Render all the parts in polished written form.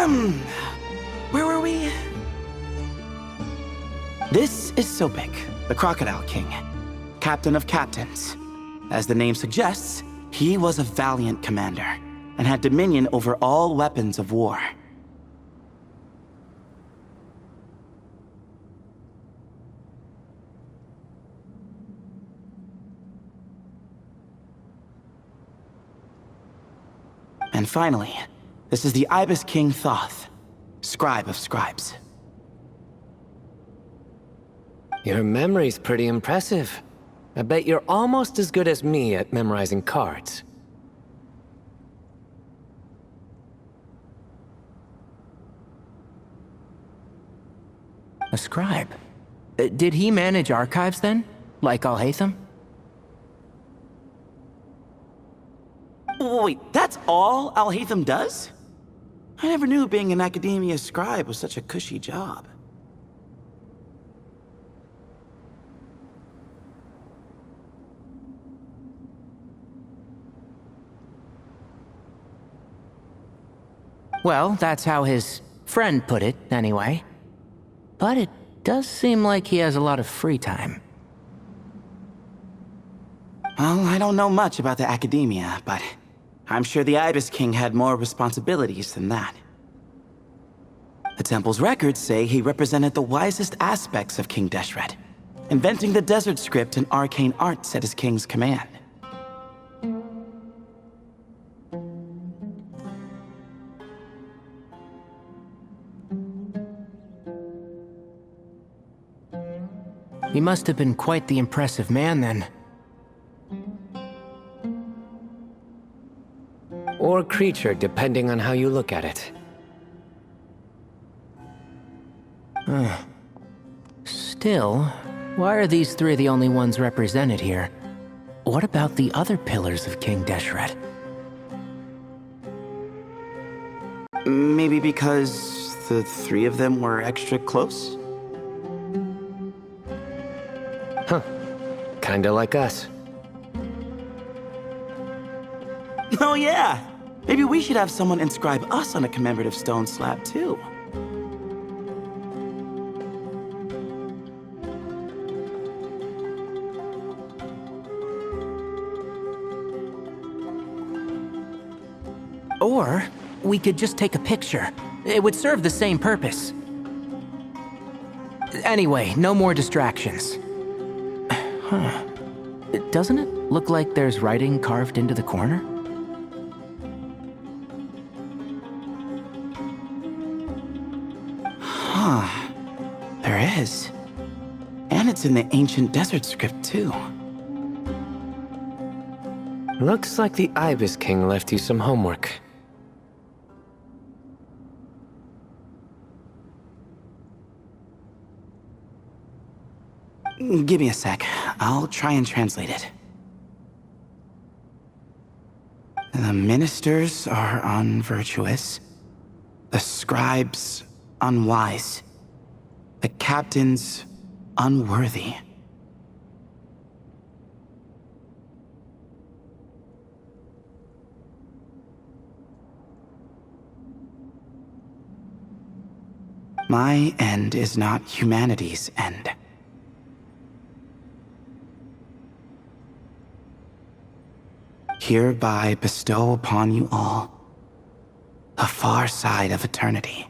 Where were we? This is Sopik, the Crocodile King, captain of captains. As the name suggests, he was a valiant commander and had dominion over all weapons of war. And finally, this is the Ibis King Thoth, scribe of scribes. Your memory's pretty impressive. I bet you're almost as good as me at memorizing cards. A scribe? Did he manage archives then? Like Al-Haytham? Wait, that's all Al-Haytham does? I never knew being an academia scribe was such a cushy job. Well, that's how his friend put it, anyway. But it does seem like he has a lot of free time. Well, I don't know much about the academia, but I'm sure the Ibis King had more responsibilities than that. The temple's records say he represented the wisest aspects of King Deshret, inventing the desert script and arcane arts at his king's command. He must have been quite the impressive man then. Or creature, depending on how you look at it. Still, why are these three the only ones represented here? What about the other pillars of King Deshret? Maybe because the three of them were extra close? Huh. Kinda like us. Oh yeah! Maybe we should have someone inscribe us on a commemorative stone slab too. Or we could just take a picture. It would serve the same purpose. Anyway, no more distractions. Huh. Doesn't it look like there's writing carved into the corner? Huh. There is. And it's in the ancient desert script too. Looks like the Ibis King left you some homework. Give me a sec. I'll try and translate it. The ministers are unvirtuous. The scribes unwise. The captains unworthy. My end is not humanity's end. Hereby bestow upon you all the far side of eternity.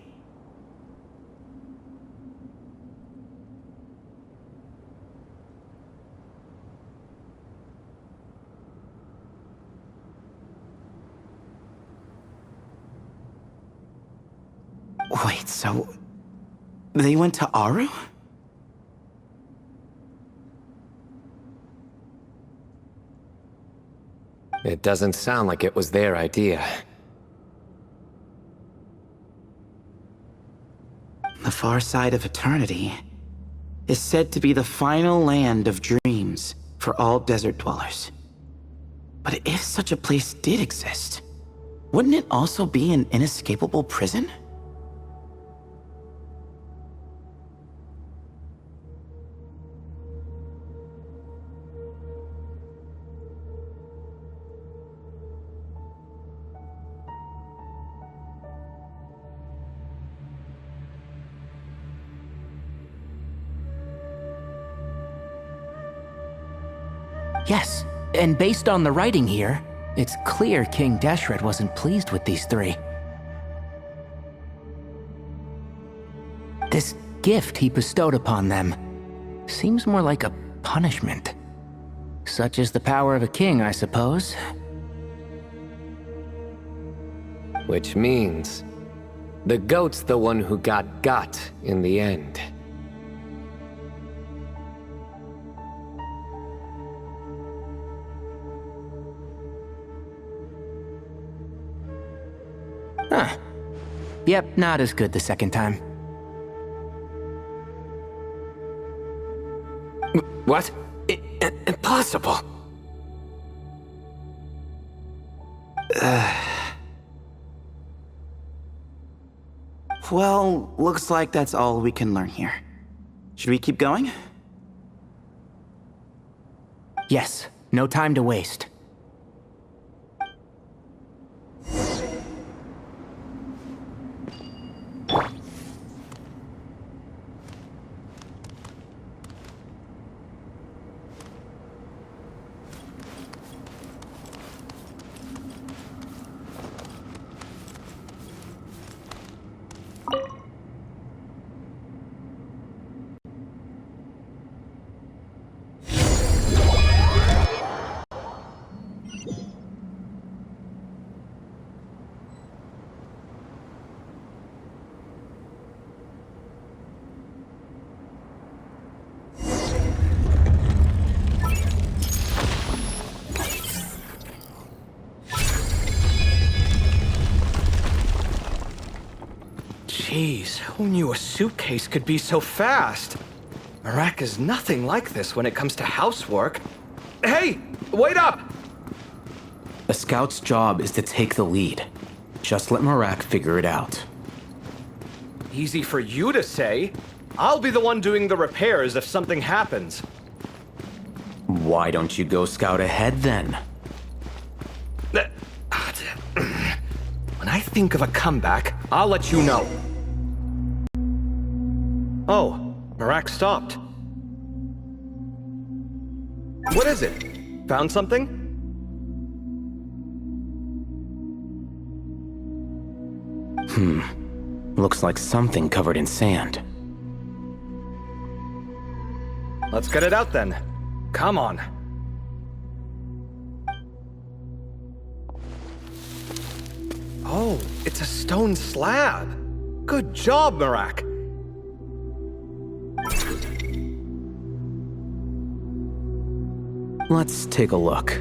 Wait, so they went to Aru? It doesn't sound like it was their idea. The far side of eternity is said to be the final land of dreams for all desert dwellers. But if such a place did exist, wouldn't it also be an inescapable prison? Yes, and based on the writing here, it's clear King Deshret wasn't pleased with these three. This gift he bestowed upon them seems more like a punishment. Such is the power of a king, I suppose. Which means the goat's the one who got in the end. Huh. Yep, not as good the second time. What? Impossible! Well, looks like that's all we can learn here. Should we keep going? Yes, no time to waste. Jeez, who knew a suitcase could be so fast? Marak is nothing like this when it comes to housework. Hey, wait up! A scout's job is to take the lead. Just let Marak figure it out. Easy for you to say. I'll be the one doing the repairs if something happens. Why don't you go scout ahead then? When I think of a comeback, I'll let you know. Oh, Marak stopped. What is it? Found something? Looks like something covered in sand. Let's get it out then. Come on. Oh, it's a stone slab. Good job, Marak. Let's take a look.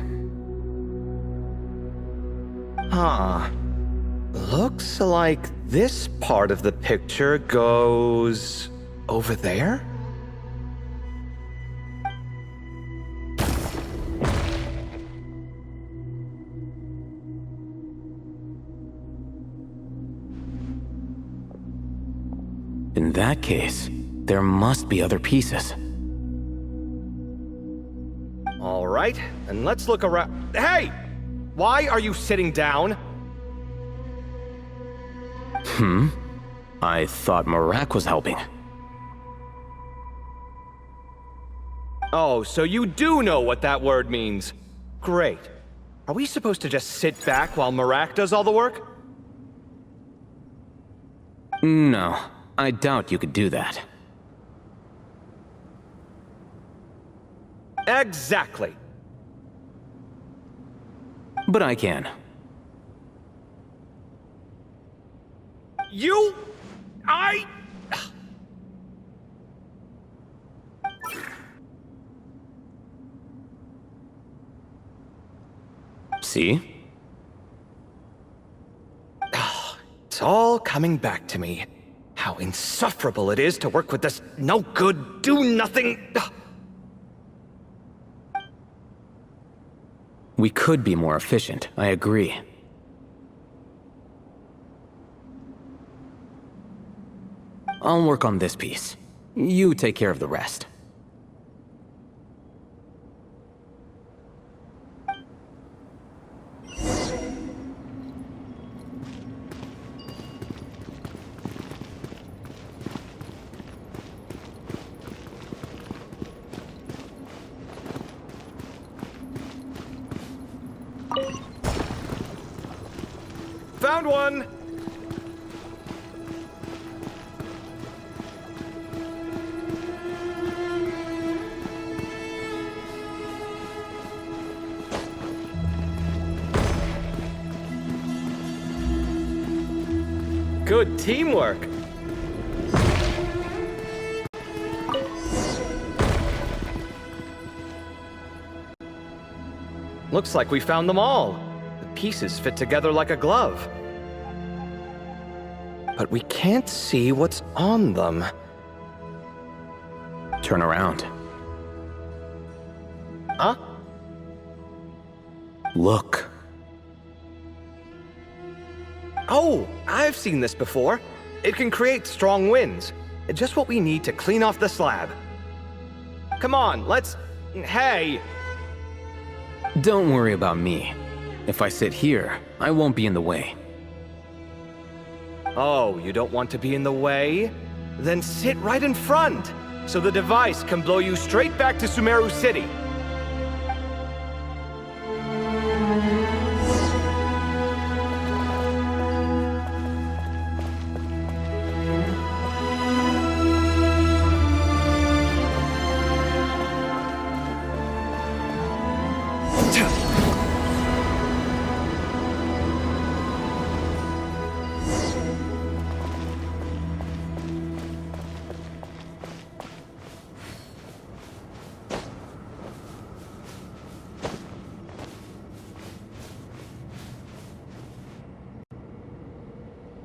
Huh. Looks like this part of the picture goes over there? In that case, there must be other pieces. All right, and let's look around. Hey! Why are you sitting down? I thought Marak was helping. Oh, so you do know what that word means. Great. Are we supposed to just sit back while Marak does all the work? No, I doubt you could do that. Exactly. But I can. See? It's all coming back to me. How insufferable it is to work with this no-good, do-nothing... We could be more efficient, I agree. I'll work on this piece. You take care of the rest. Found one! Good teamwork. Looks like we found them all. The pieces fit together like a glove. But we can't see what's on them. Turn around. Huh? Look. Oh, I've seen this before. It can create strong winds. Just what we need to clean off the slab. Come on, let's... Hey! Don't worry about me. If I sit here, I won't be in the way. Oh, you don't want to be in the way? Then sit right in front, so the device can blow you straight back to Sumeru City.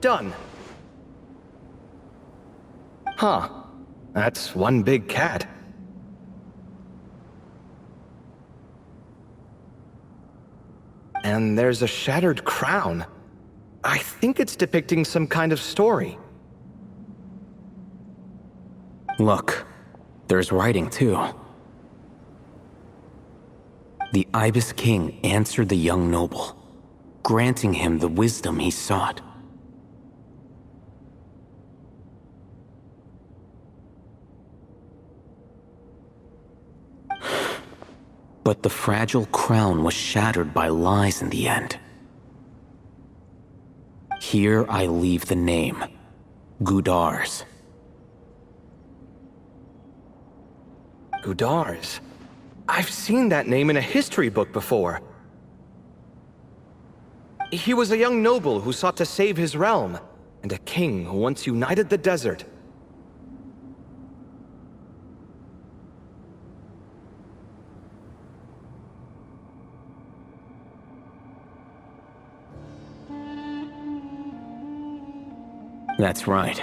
Done. Huh. That's one big cat. And there's a shattered crown. I think it's depicting some kind of story. Look, there's writing too. The Ibis King answered the young noble, granting him the wisdom he sought. But the fragile crown was shattered by lies in the end. Here I leave the name, Gudar's. Gudar's. I've seen that name in a history book before. He was a young noble who sought to save his realm, and a king who once united the desert. That's right.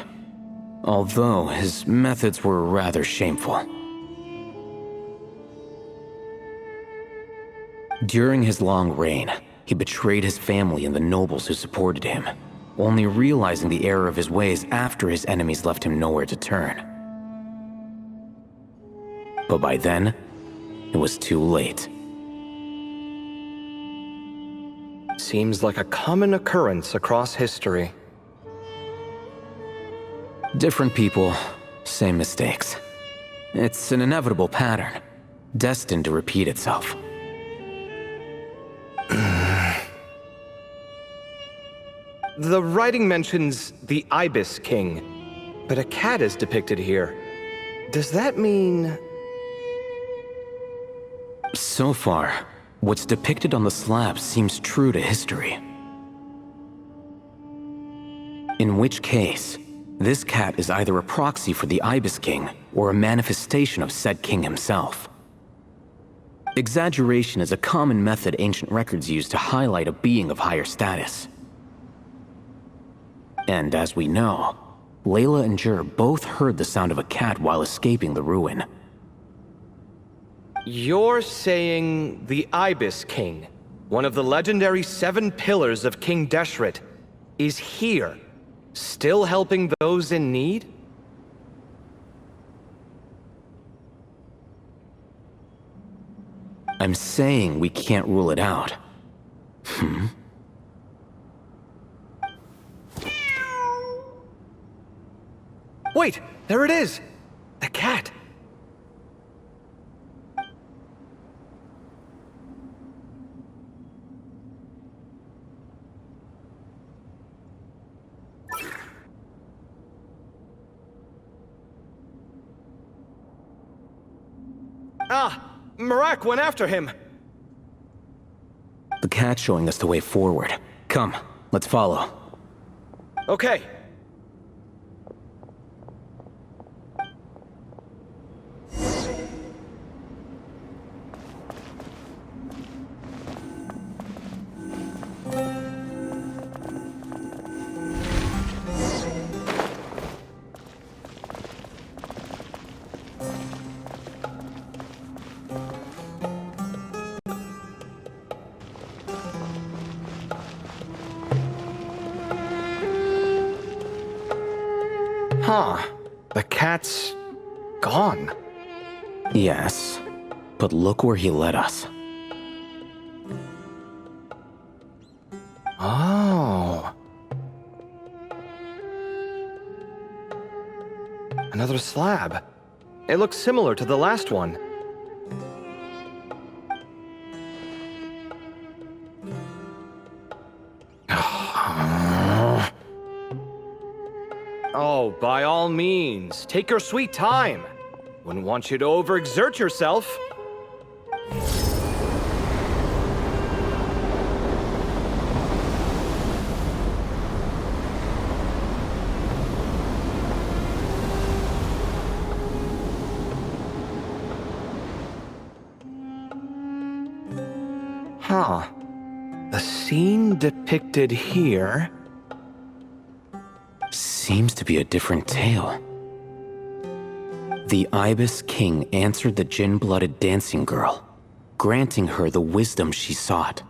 Although his methods were rather shameful. During his long reign, he betrayed his family and the nobles who supported him, only realizing the error of his ways after his enemies left him nowhere to turn. But by then, it was too late. Seems like a common occurrence across history. Different people, same mistakes. It's an inevitable pattern, destined to repeat itself. The writing mentions the Ibis King, but a cat is depicted here. Does that mean... So far, what's depicted on the slab seems true to history. In which case, this cat is either a proxy for the Ibis King or a manifestation of said king himself. Exaggeration is a common method ancient records use to highlight a being of higher status. And as we know, Layla and Jur both heard the sound of a cat while escaping the ruin. You're saying the Ibis King, one of the legendary 7 pillars of King Deshret, is here, still helping those in need? I'm saying we can't rule it out. Wait, there it is! The cat! Ah! Marak went after him! The cat's showing us the way forward. Come, let's follow. Okay. Huh. The cat's gone. Yes, but look where he led us. Oh. Another slab. It looks similar to the last one. Oh, by all means, take your sweet time. Wouldn't want you to overexert yourself. Huh. The scene depicted here Seems to be a different tale. The Ibis King answered the gin-blooded dancing girl, granting her the wisdom she sought.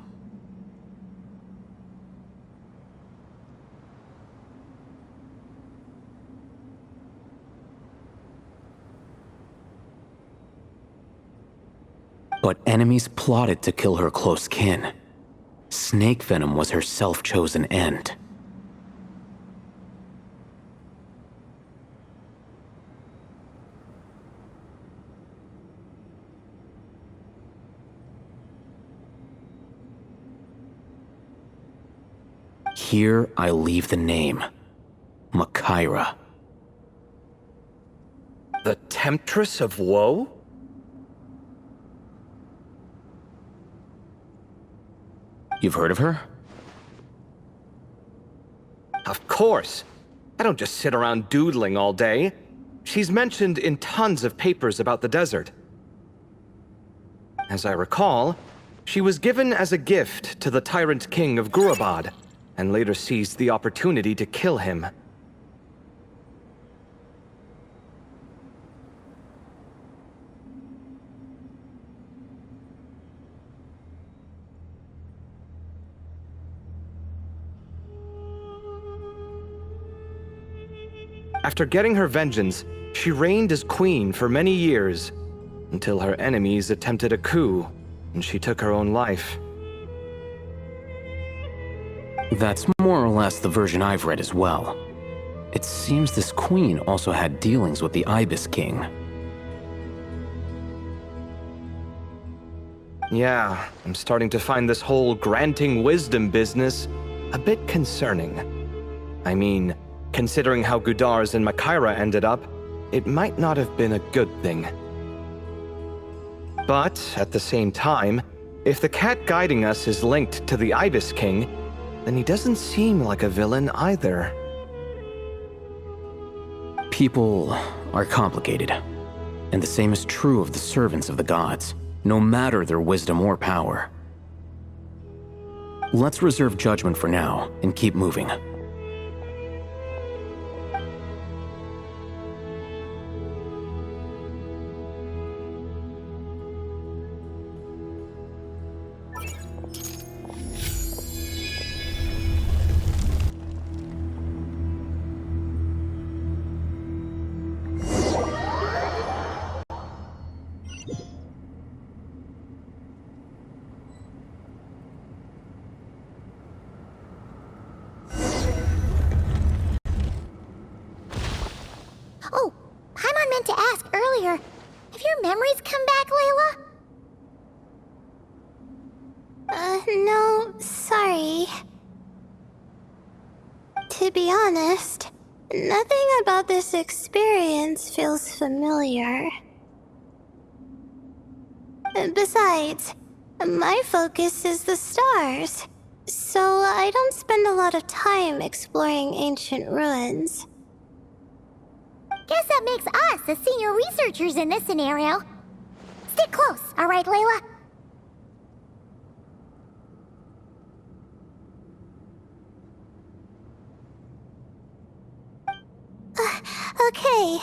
But enemies plotted to kill her close kin. Snake venom was her self-chosen end. Here I leave the name, Makira. the Temptress of Woe? You've heard of her? Of course. I don't just sit around doodling all day. She's mentioned in tons of papers about the desert. As I recall, she was given as a gift to the tyrant king of Gurabad, and later seized the opportunity to kill him. After getting her vengeance, she reigned as queen for many years, until her enemies attempted a coup, and she took her own life. That's more or less the version I've read as well. It seems this queen also had dealings with the Ibis King. Yeah, I'm starting to find this whole granting wisdom business a bit concerning. I mean, considering how Gudars and Makira ended up, it might not have been a good thing. But, at the same time, if the cat guiding us is linked to the Ibis King, then he doesn't seem like a villain either. People are complicated, and the same is true of the servants of the gods, no matter their wisdom or power. Let's reserve judgment for now and keep moving. Oh, Paimon meant to ask earlier. Have your memories come back, Layla? No, sorry. To be honest, nothing about this experience feels familiar. Besides, my focus is the stars, so I don't spend a lot of time exploring ancient ruins. Guess that makes us the senior researchers in this scenario. Stick close, all right, Layla? Okay.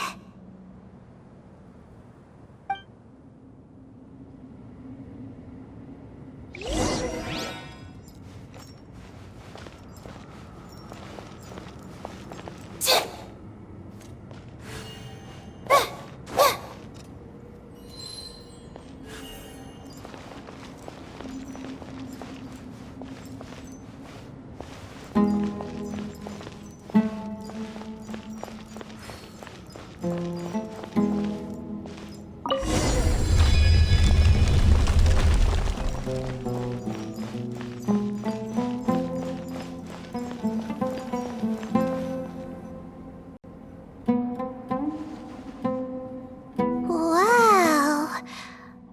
Wow,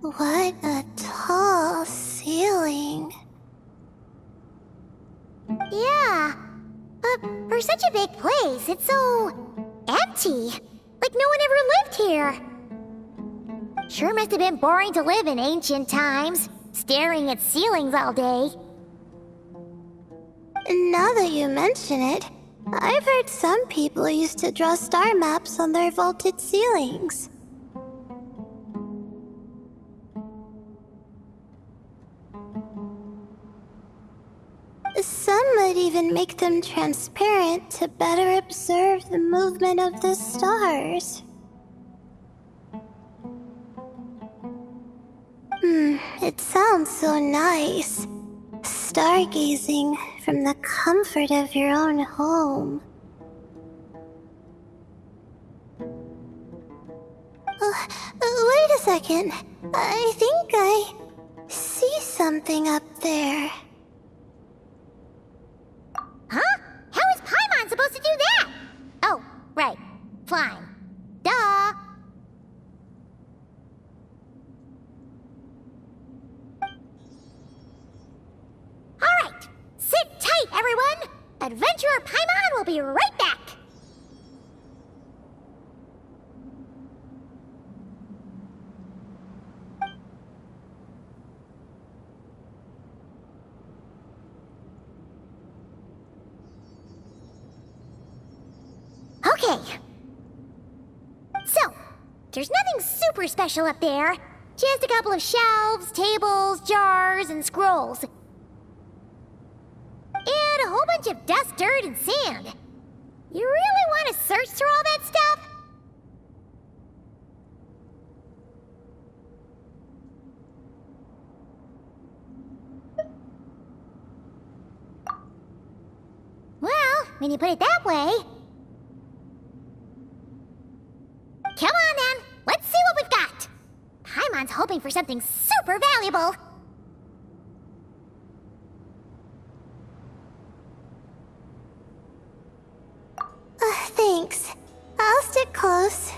what a tall ceiling. Yeah, for such a big place, it's so empty. Like no one ever lived here. Sure must have been boring to live in ancient times, staring at ceilings all day. Now that you mention it, I've heard some people used to draw star maps on their vaulted ceilings. Some might even make them transparent to better observe the movement of the stars. It sounds so nice. Stargazing from the comfort of your own home. Wait a second. I think I see something up there. Huh? How is Paimon supposed to do that? Oh, right. Flying. Duh! Alright! Sit tight, everyone! Adventurer Paimon will be right back! Okay. So, there's nothing super special up there. Just a couple of shelves, tables, jars, and scrolls. And a whole bunch of dust, dirt, and sand. You really want to search through all that stuff? Well, when you put it that way... Come on, then. Let's see what we've got. Paimon's hoping for something super valuable. Thanks. I'll stick close.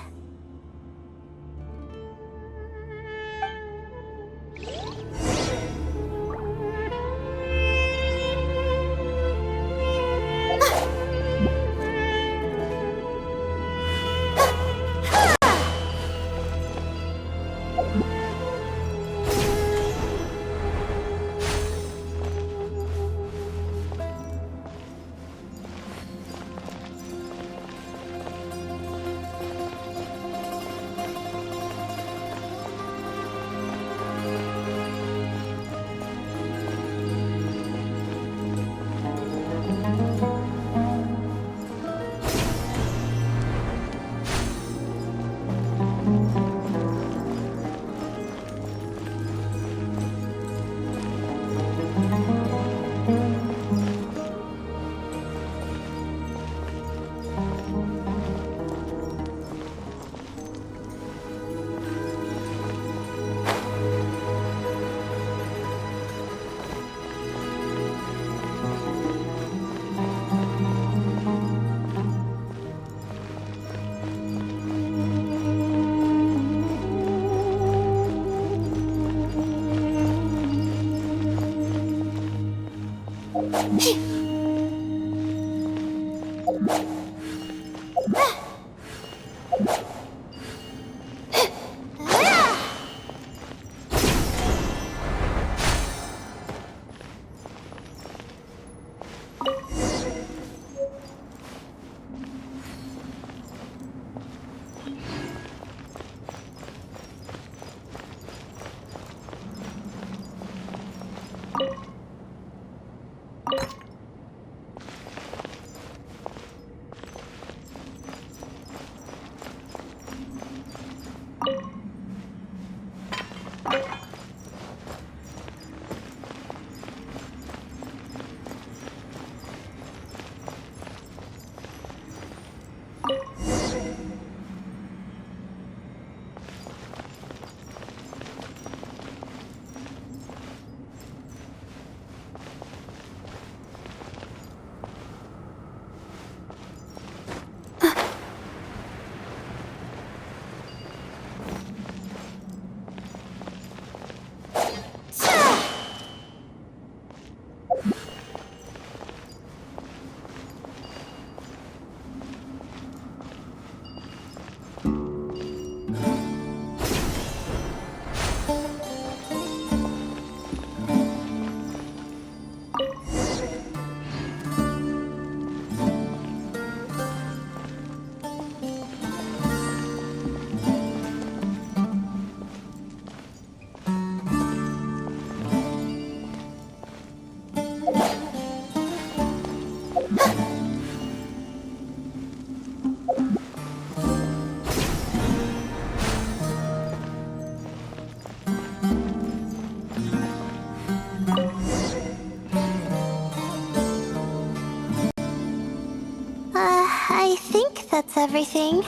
I think that's everything.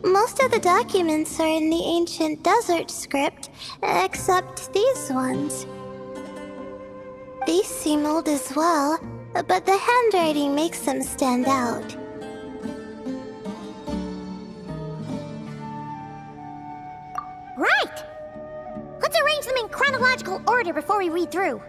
Most of the documents are in the ancient desert script, except these ones. These seem old as well, but the handwriting makes them stand out. Right! Let's arrange them in chronological order before we read through.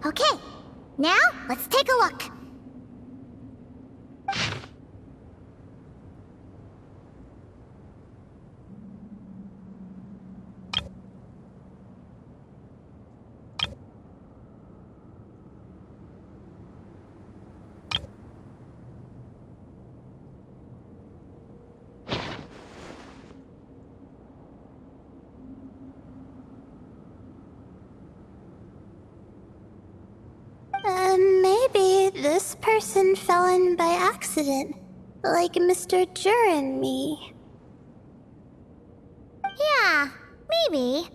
Okay, now let's take a look. Maybe this person fell in by accident, like Mr. Jur and me. Yeah, maybe.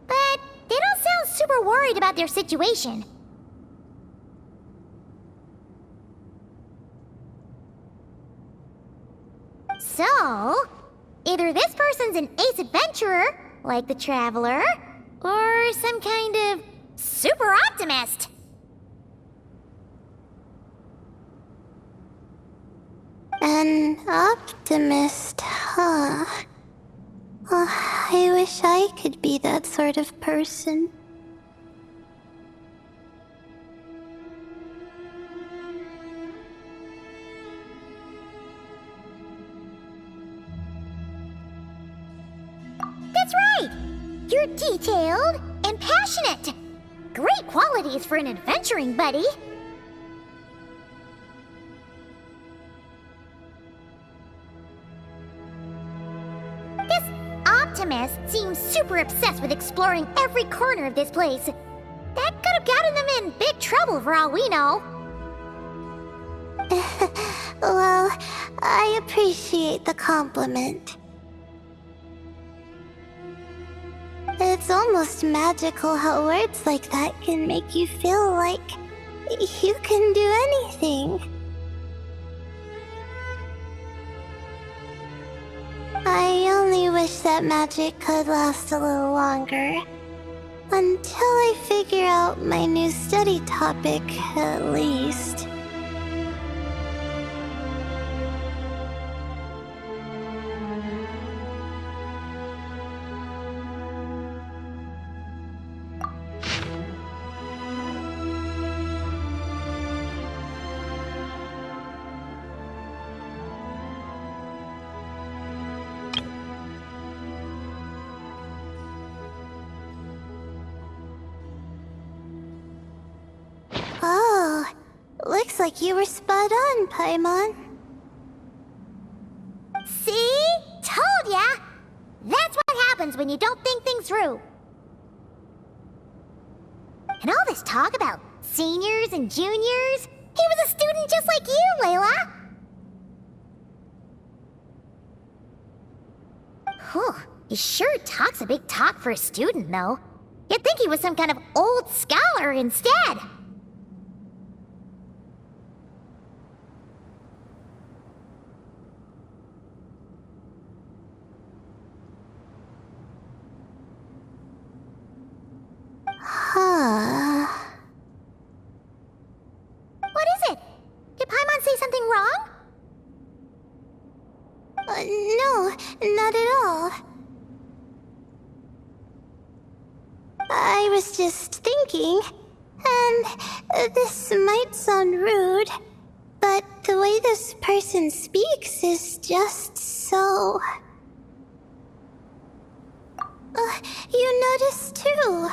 But they don't sound super worried about their situation. So, either this person's an ace adventurer, like the Traveler, or some kind of super optimist. An optimist, huh? Oh, I wish I could be that sort of person. That's right! You're detailed and passionate. Great qualities for an adventuring buddy. This optimist seems super obsessed with exploring every corner of this place. That could have gotten them in big trouble for all we know. Well, I appreciate the compliment. It's almost magical how words like that can make you feel like you can do anything. I only wish that magic could last a little longer. Until I figure out my new study topic, at least. Oh, looks like you were spot on, Paimon. See? Told ya! That's what happens when you don't think things through. And all this talk about seniors and juniors, he was a student just like you, Layla! Whew, he sure talks a big talk for a student, though. You'd think he was some kind of old scholar instead. Huh. What is it? Did Paimon say something wrong? No, not at all. I was just thinking, and this might sound rude, but the way this person speaks is just so... you noticed too.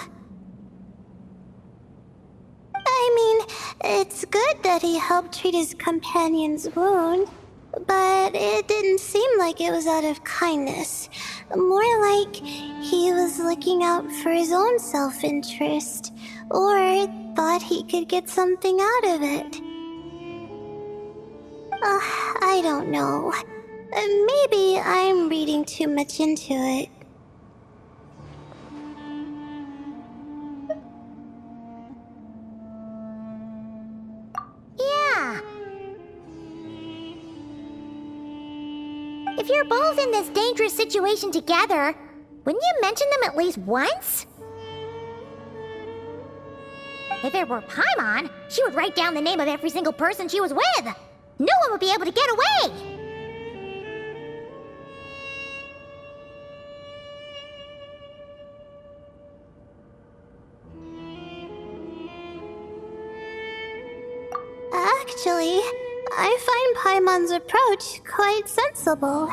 I mean, it's good that he helped treat his companion's wound, but it didn't seem like it was out of kindness. More like he was looking out for his own self-interest, or thought he could get something out of it. I don't know. Maybe I'm reading too much into it. Yeah. If you're both in this dangerous situation together, wouldn't you mention them at least once? If it were Paimon, she would write down the name of every single person she was with. No one would be able to get away. Actually, I find Paimon's approach quite sensible.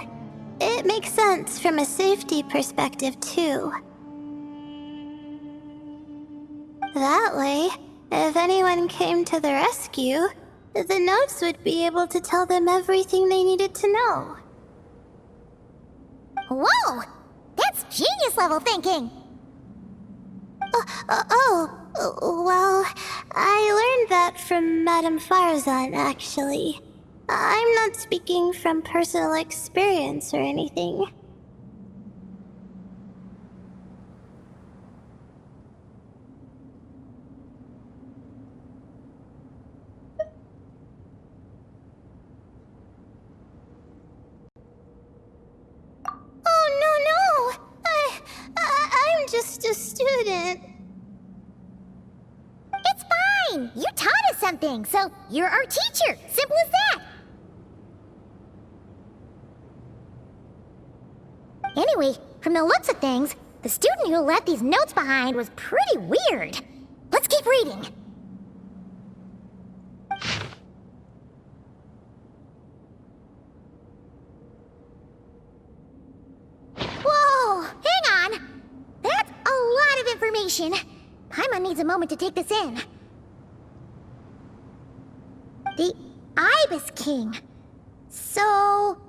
It makes sense from a safety perspective, too. That way, if anyone came to the rescue, the notes would be able to tell them everything they needed to know. Whoa! That's genius-level thinking! Well, I learned that from Madame Farzan, actually. I'm not speaking from personal experience or anything. Oh, no! I'm just a student. It's fine! You taught us something, so you're our teacher! Simple as that! Anyway, from the looks of things, the student who left these notes behind was pretty weird. Let's keep reading. Whoa! Hang on! That's a lot of information. Paimon needs a moment to take this in. The Ibis King. So,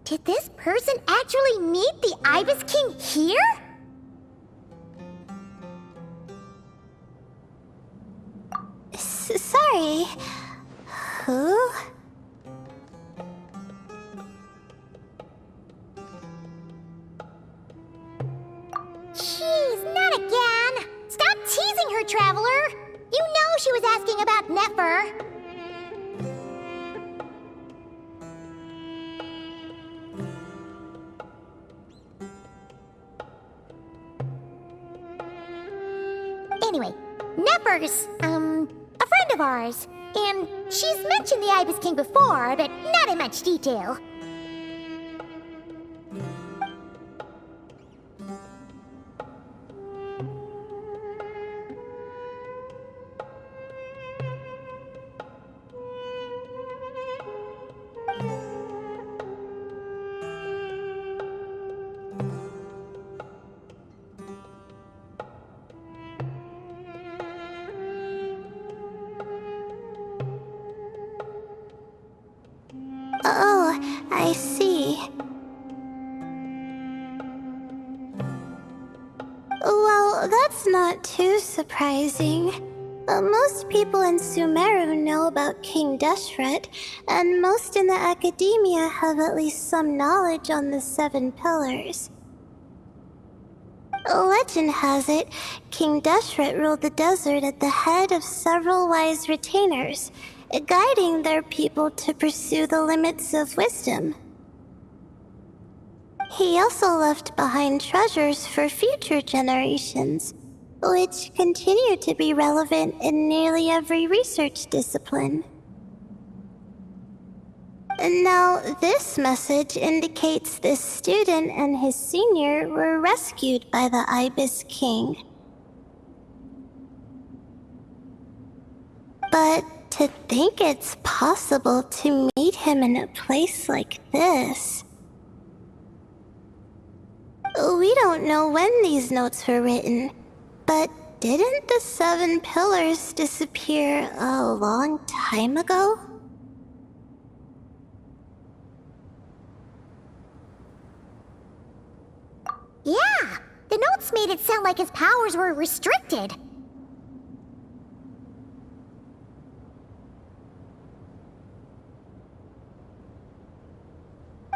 did this person actually meet the Ibis King here? Sorry. Who? Jeez, not again! Stop teasing her, Traveler! You know she was asking about Nefer. Anyway, Nefer's, a friend of ours. And she's mentioned the Ibis King before, but not in much detail. Oh, I see. Well, that's not too surprising. Most people in Sumeru know about King Deshret, and most in the academia have at least some knowledge on the Seven Pillars. Legend has it, King Deshret ruled the desert at the head of several wise retainers, guiding their people to pursue the limits of wisdom. He also left behind treasures for future generations, which continue to be relevant in nearly every research discipline. And now, this message indicates this student and his senior were rescued by the Ibis King. But to think it's possible to meet him in a place like this. We don't know when these notes were written, but didn't the Seven Pillars disappear a long time ago? Yeah, the notes made it sound like his powers were restricted.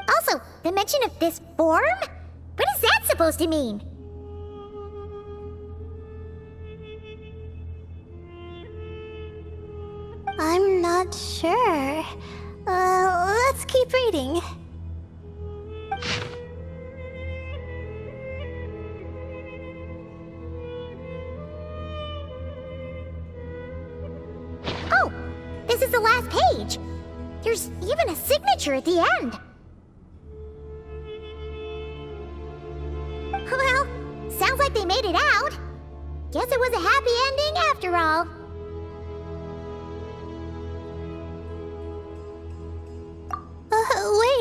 Also, the mention of this form? What is that supposed to mean? I'm not sure. Let's keep reading. Oh, this is the last page. There's even a signature at the end. Well, sounds like they made it out. Guess it was a happy ending after all.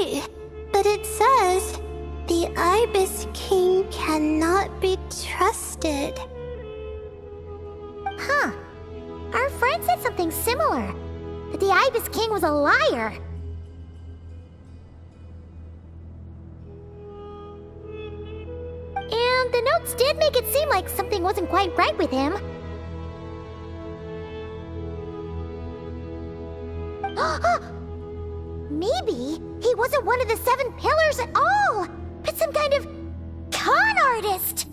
right. But it says, the Ibis King cannot be trusted. Huh. Our friend said something similar. That the Ibis King was a liar. And the notes did make it seem like something wasn't quite right with him. Maybe he wasn't one of the 7 pillars at all, but some kind of con artist!